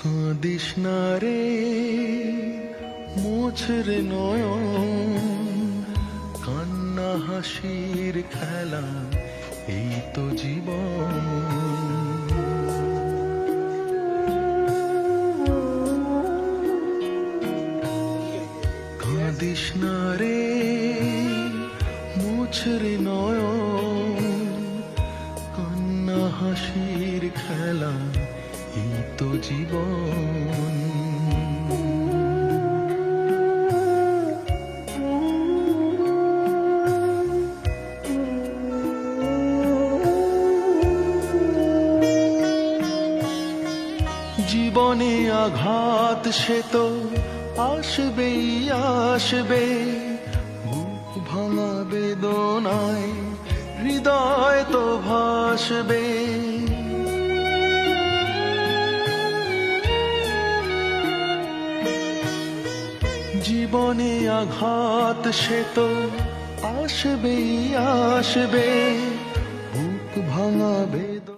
কাঁদিস না রে, মোছ রে নয়ন, কান্না হাসির খেলা, এই তো জীবন। কাঁদিস না রে, মোছ রে নয়ন, কান্না হাসির খেলা, এই তো জীবন। জীবনে আঘাত সে তো আসবেই আসবে, বুক ভাঙা বেদনায় হৃদয় তো ভাসবে। জীবনে আঘাত সে তো আসবেই আসবে, বুক ভাঙা বেদনা।